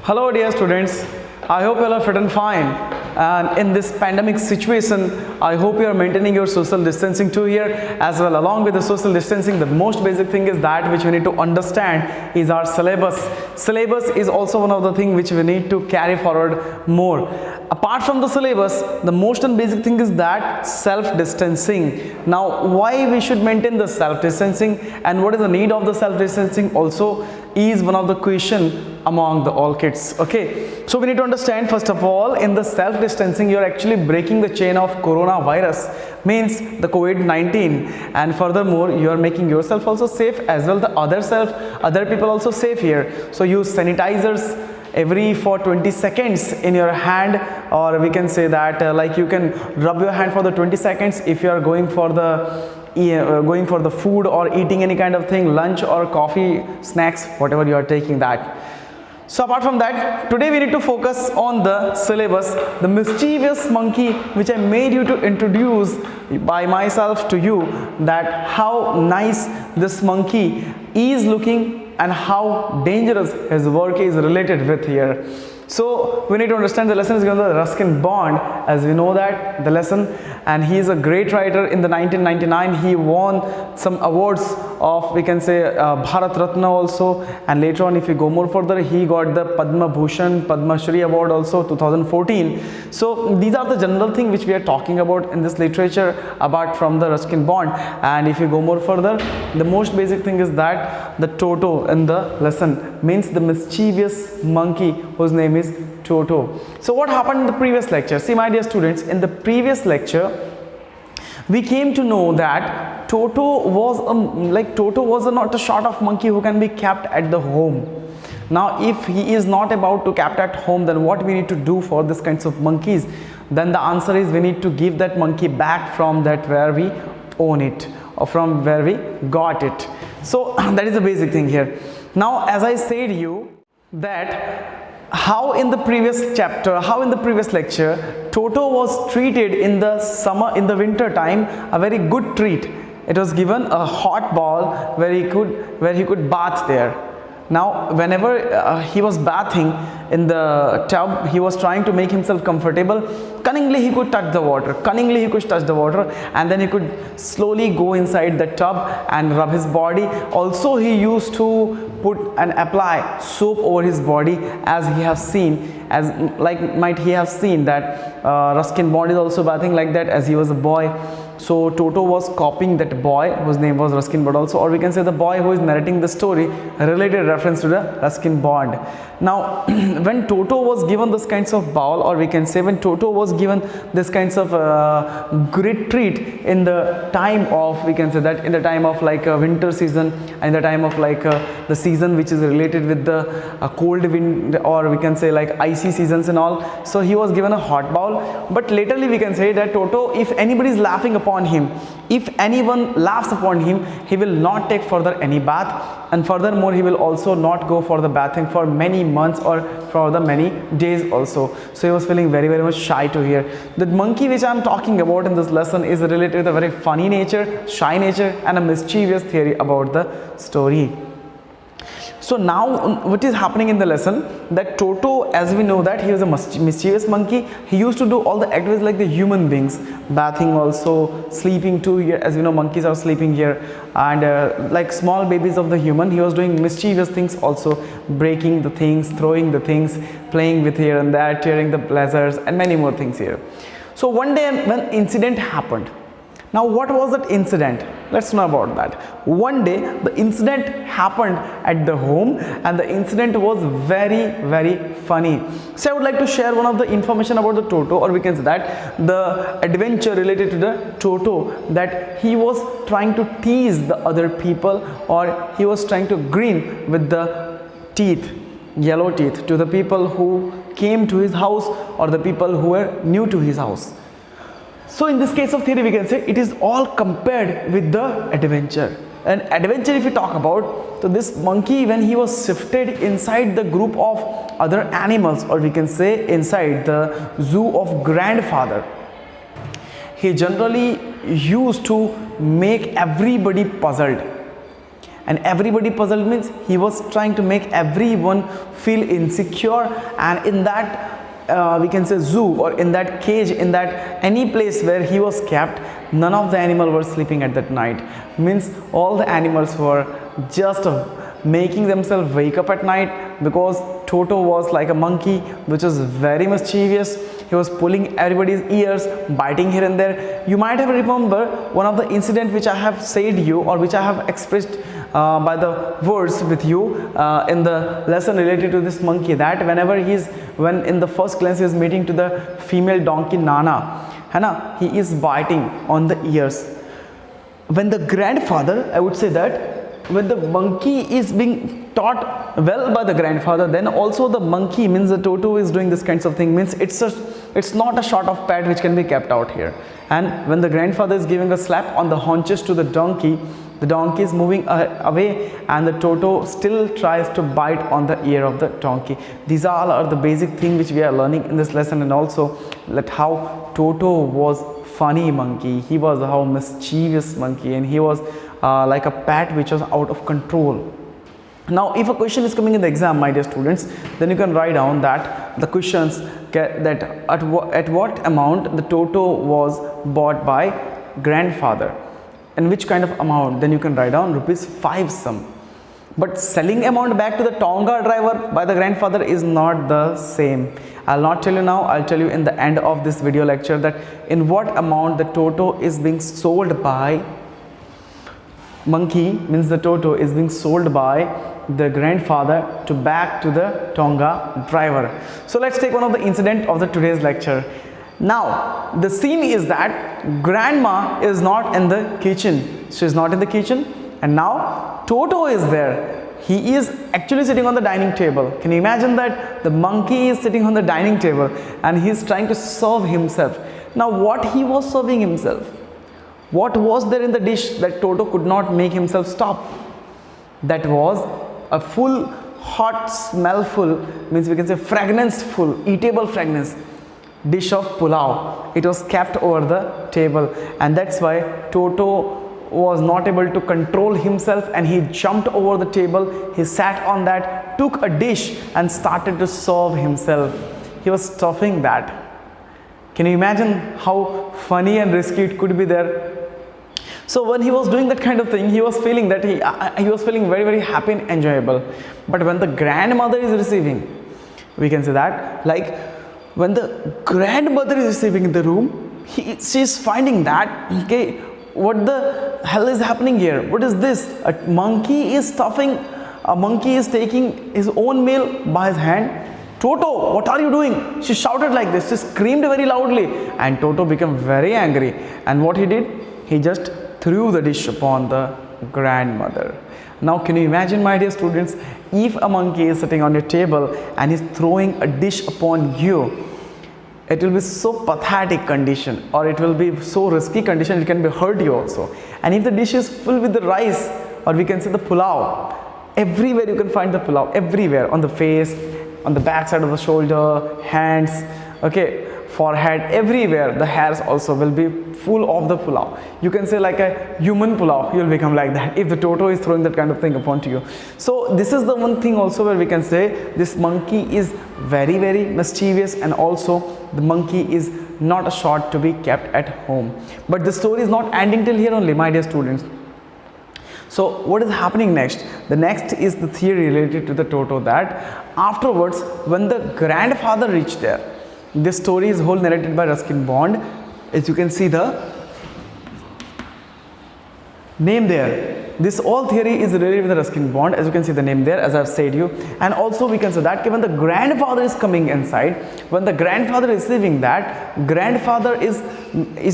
Hello dear students, I hope you all are fit and fine, and in this pandemic situation I hope you are maintaining your social distancing too here as well. Along with the social distancing, the most basic thing is that which we need to understand is our syllabus. Syllabus is also one of the things which we need to carry forward more. Apart from the syllabus, the most and basic thing is that self-distancing. Now why we should maintain the self-distancing and what is the need of the self-distancing also is one of the question among the all kids. Okay, so we need to understand first of all, in the self-distancing you are actually breaking the chain of coronavirus, means the COVID-19, and furthermore you are making yourself also safe as well the other people also safe here. So use sanitizers every for 20 seconds in your hand, or we can say that like you can rub your hand for the 20 seconds if you are going for the food or eating any kind of thing, lunch or coffee, snacks, whatever you are taking that. So apart from that, today we need to focus on the syllabus, the mischievous monkey, which I made you to introduce by myself to you, that how nice this monkey is looking and how dangerous his work is related with here. So we need to understand the lesson is given by Ruskin Bond, as we know that the lesson, and he is a great writer. In the 1999 he won some awards of, we can say, Bharat Ratna also, and later on if you go more further he got the Padma Bhushan, Padma Shri award also 2014. So these are the general thing which we are talking about in this literature apart from the Ruskin Bond. And if you go more further, the most basic thing is that the Toto in the lesson means the mischievous monkey whose name is Toto. So what happened in the previous lecture? See my dear students, in the previous lecture we came to know that Toto was not a sort of monkey who can be kept at the home. Now if he is not about to kept at home, then what we need to do for this kinds of monkeys? Then the answer is we need to give that monkey back from that where we own it or from where we got it. So that is the basic thing here. Now as I said you that how in the previous lecture Toto was treated in the winter time a very good treat. It was given a hot ball where he could bath there. Now whenever he was bathing in the tub, he was trying to make himself comfortable. Cunningly he could touch the water, and then he could slowly go inside the tub and rub his body. Also he used to put and apply soap over his body, as he have seen, might he have seen that Ruskin Bond is also bathing like that as he was a boy. So Toto was copying that boy whose name was Ruskin Bond also, or we can say the boy who is narrating the story related reference to the Ruskin Bond. Now when Toto was given this kinds of bowl, or we can say when Toto was given this kinds of great treat in the time of, we can say that in the time of like a winter season, and the time of like the season which is related with the cold wind, or we can say like icy seasons and all. So he was given a hot bowl, but laterly we can say that Toto, if anybody is laughing upon him, if anyone laughs upon him, he will not take further any bath, and furthermore he will also not go for the bathing for many months or for the many days also. So he was feeling very much shy to here. The monkey which I am talking about in this lesson is related with a very funny nature, shy nature, and a mischievous theory about the story. So now what is happening in the lesson, that Toto, as we know that he was a mischievous monkey, he used to do all the activities like the human beings, bathing also, sleeping too here, as we know monkeys are sleeping here, and like small babies of the human, he was doing mischievous things also, breaking the things, throwing the things, playing with here and there, tearing the pleasures, and many more things here. So one day when incident happened. Now what was that incident? Let's know about that. One day the incident happened at the home, and the incident was very funny. So I would like to share one of the information about the Toto, or we can say that the adventure related to the Toto, that he was trying to tease the other people, or he was trying to grin with the teeth, yellow teeth, to the people who came to his house or the people who were new to his house. So in this case of theory, we can say it is all compared with the adventure. And adventure if we talk about, so this monkey, when he was shifted inside the group of other animals, or we can say inside the zoo of grandfather, he generally used to make everybody puzzled. and everybody puzzled means he was trying to make everyone feel insecure. And in that we can say zoo, or in that cage, in that any place where he was kept, none of the animals were sleeping at that night. Means all the animals were just making themselves wake up at night, because Toto was like a monkey which was very mischievous. He was pulling everybody's ears, biting here and there. You might have remember one of the incident which I have said you, or which I have expressed by the words with you in the lesson related to this monkey, that when in the first glance he is meeting to the female donkey Nana, he is biting on the ears. When the grandfather, I would say that when the monkey is being taught well by the grandfather, then also the monkey, means the Toto, is doing this kinds of thing, means it's not a sort of pet which can be kept out here. And when the grandfather is giving a slap on the haunches to the donkey is moving away, and the Toto still tries to bite on the ear of the donkey. These all are the basic things which we are learning in this lesson, and also that how Toto was funny monkey, he was how mischievous monkey, and he was like a pet which was out of control. Now if a question is coming in the exam, my dear students, then you can write down that the questions that at what amount the Toto was bought by grandfather, and which kind of amount, then you can write down ₹5 sum. But selling amount back to the Tonga driver by the grandfather is not the same. I'll not tell you now, I'll tell you in the end of this video lecture that in what amount the Toto is being sold by monkey, means the Toto is being sold by the grandfather to back to the Tonga driver. So let's take one of the incident of the today's lecture. Now the scene is that grandma is not in the kitchen. She is not in the kitchen, and now Toto is there. He is actually sitting on the dining table. Can you imagine that? The monkey is sitting on the dining table and he is trying to serve himself. Now what he was serving himself? What was there in the dish that Toto could not make himself stop? That was a full, hot, smellful, means we can say fragrance full, eatable fragrance dish of pulao. It was kept over the table, and that's why Toto was not able to control himself, and he jumped over the table. He sat on that, took a dish and started to serve himself. He was stuffing that. Can you imagine how funny and risky it could be there? So when he was doing that kind of thing, he was feeling that he was feeling very, very happy and enjoyable. But when the grandmother is receiving, we can say that, like when the grandmother is receiving in the room, she is finding that, okay, what the hell is happening here? What is this? A monkey is stuffing, a monkey is taking his own meal by his hand. Toto, what are you doing? She shouted like this. She screamed very loudly, and Toto became very angry. And what he did? He just threw the dish upon the grandmother. Now can you imagine, my dear students, if a monkey is sitting on your table and is throwing a dish upon you, it will be so pathetic condition, or it will be so risky condition, it can be hurt you also. And if the dish is filled with the rice, or we can say the pulao, everywhere you can find the pulao, everywhere, on the face, on the back side of the shoulder, hands, okay, forehead, everywhere the hairs also will be full of the pulao. You can say like a human pulao, you will become like that if the Toto is throwing that kind of thing upon to you. So this is the one thing also where we can say this monkey is very, very mischievous, and also the monkey is not a sort to be kept at home. But the story is not ending till here only, my dear students. So what is happening next? The next is the theory related to the Toto, that afterwards when the grandfather reached there, this story is whole narrated by Ruskin Bond. As you can see the name there, this all theory is related with the Ruskin Bond. As you can see the name there, as I have said you. And also we can say that when the grandfather is coming inside, when the grandfather is receiving that, grandfather is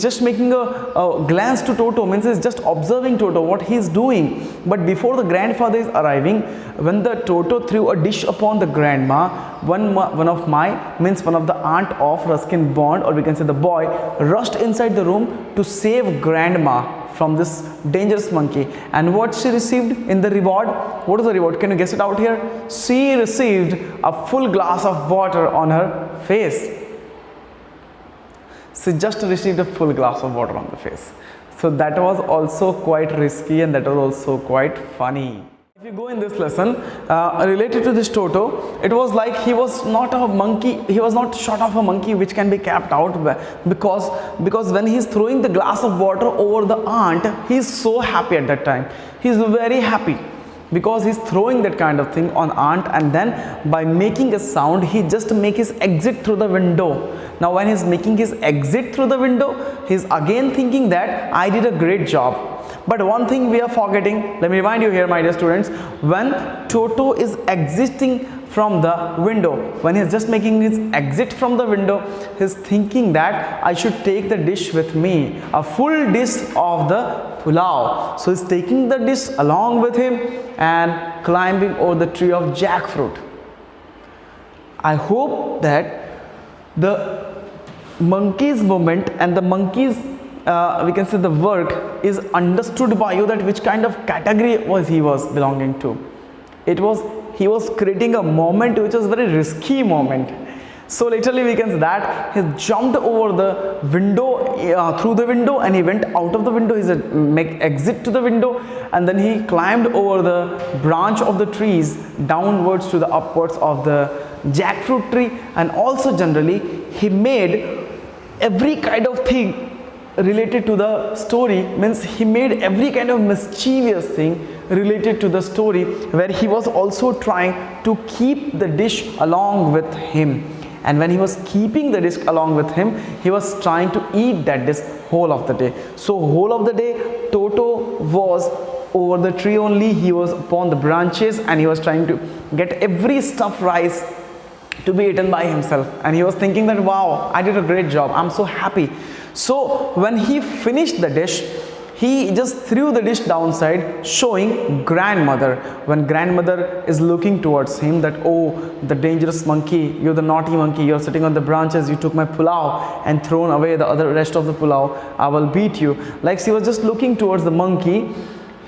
just making a glance to Toto, means is just observing Toto, what he is doing. But before the grandfather is arriving, when the Toto threw a dish upon the grandma, one of the aunt of Ruskin Bond, or we can say the boy, rushed inside the room to save grandma from this dangerous monkey. And what she received in the reward? What is the reward? Can you guess it out here? She received a full glass of water on her face. She just received a full glass of water on the face. So that was also quite risky, and that was also quite funny. If you go in this lesson related to this Toto, it was like he was not a monkey, he was not short of a monkey which can be kept out, because when he's throwing the glass of water over the ant, he's so happy at that time. He's very happy because he's throwing that kind of thing on ant, and then by making a sound, he just make his exit through the window. Now when he's making his exit through the window, he's again thinking that I did a great job. But one thing we are forgetting, let me remind you here, my dear students, when Toto is exiting from the window, when he's just making his exit from the window, he's thinking that I should take the dish with me, a full dish of the pulao. So he's taking the dish along with him and climbing over the tree of jackfruit. I hope that the monkey's movement and the monkey's we can say the work is understood by you, that which kind of category he was belonging to. He was creating a moment which was very risky moment. So literally we can say that he jumped over the window, through the window, and he went out of the window. He said make exit to the window, and then he climbed over the branch of the trees downwards to the upwards of the jackfruit tree. And also generally he made every kind of thing related to the story, means he made every kind of mischievous thing related to the story, where he was also trying to keep the dish along with him. And when he was keeping the dish along with him, he was trying to eat that dish whole of the day. So whole of the day Toto was over the tree only, he was upon the branches, and he was trying to get every stuffed rice to be eaten by himself. And he was thinking that wow, I did a great job, I'm so happy. So when he finished the dish, he just threw the dish downside, showing grandmother. When grandmother is looking towards him, that oh, the dangerous monkey, you're the naughty monkey, you're sitting on the branches, you took my pulao and thrown away the other rest of the pulao, I will beat you. Like she was just looking towards the monkey,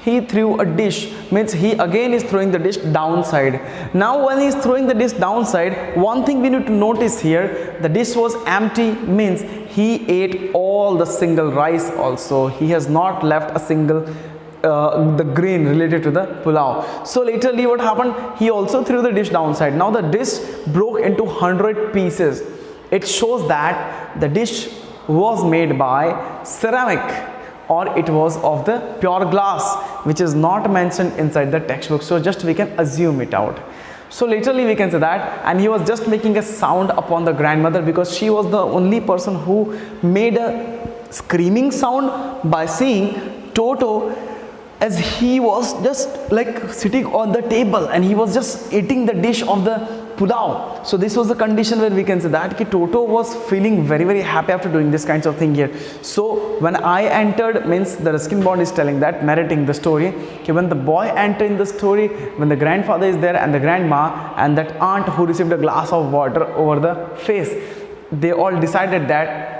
he threw a dish, means he again is throwing the dish downside. Now when he is throwing the dish downside, one thing we need to notice here, the dish was empty, means he ate all the single rice also. He has not left a single the grain related to the pulao. So laterly what happened, he also threw the dish downside. Now the dish broke into 100 pieces. It shows that the dish was made by ceramic, or it was of the pure glass, which is not mentioned inside the textbook. So just we can assume it out. So literally we can say that, and he was just making a sound upon the grandmother, because she was the only person who made a screaming sound by seeing Toto, as he was just like sitting on the table and he was just eating the dish of the pulao. So this was the condition where we can say that Toto was feeling very happy after doing this kinds of thing here. So when I entered, means the Ruskin Bond is telling that, narrating the story, when the boy entered in the story, when the grandfather is there and the grandma and that aunt who received a glass of water over the face, they all decided that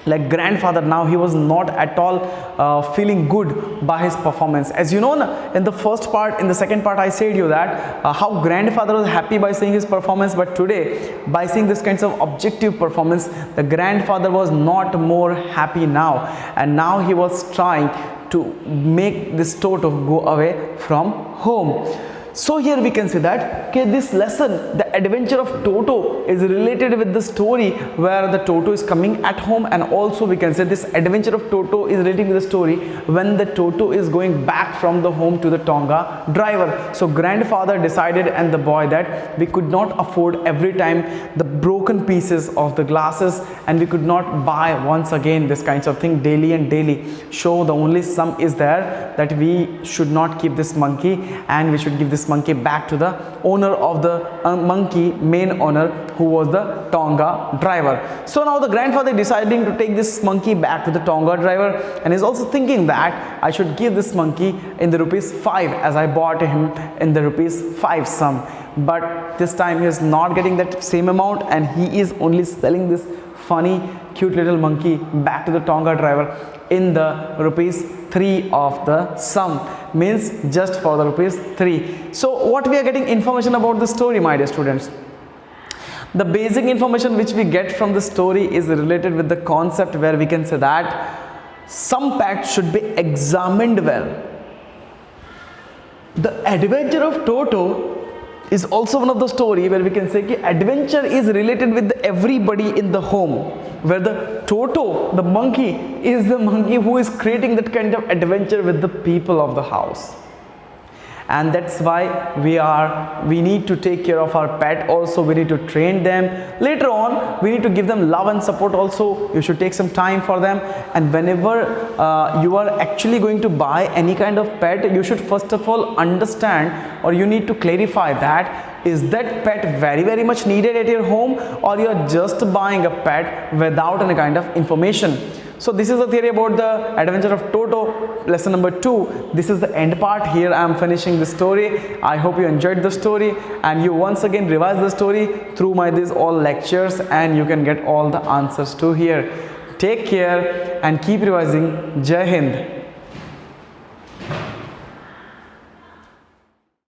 like grandfather, now he was not at all feeling good by his performance. As you know, in the first part, in the second part, I said you that how grandfather was happy by seeing his performance, but today by seeing this kinds of objective performance, the grandfather was not more happy now, and now he was trying to make this Toto go away from home. So here we can say that this lesson, the adventure of Toto, is related with the story where the Toto is coming at home, and also we can say this adventure of Toto is related with the story when the Toto is going back from the home to the Tonga driver. So grandfather decided and the boy that we could not afford every time the broken pieces of the glasses, and we could not buy once again this kinds of thing daily and daily. So the only sum is there that we should not keep this monkey, and we should give this monkey back to the owner of the monkey, main owner, who was the Tonga driver. So now the grandfather deciding to take this monkey back to the Tonga driver, and is also thinking that I should give this monkey in the ₹5 as I bought him in the ₹5 sum. But this time he is not getting that same amount, and he is only selling this funny cute little monkey back to the Tonga driver in the ₹3 of the sum, means just for the ₹3. So what we are getting information about the story, my dear students? The basic information which we get from the story is related with the concept where we can say that some pets should be examined well. The adventure of Toto is also one of the story where we can say that adventure is related with everybody in the home, where the Toto, the monkey, is the monkey who is creating that kind of adventure with the people of the house. And that's why we need to take care of our pet also. We need to train them. Later on, we need to give them love and support also. You should take some time for them. And whenever you are actually going to buy any kind of pet, you should first of all understand, or you need to clarify that is that pet very much needed at your home, or you are just buying a pet without any kind of information. So this is the theory about the adventure of Toto, lesson number 2. This is the end part. Here I am finishing the story. I hope you enjoyed the story and you once again revise the story through my these all lectures, and you can get all the answers to here. Take care and keep revising. Jai Hind.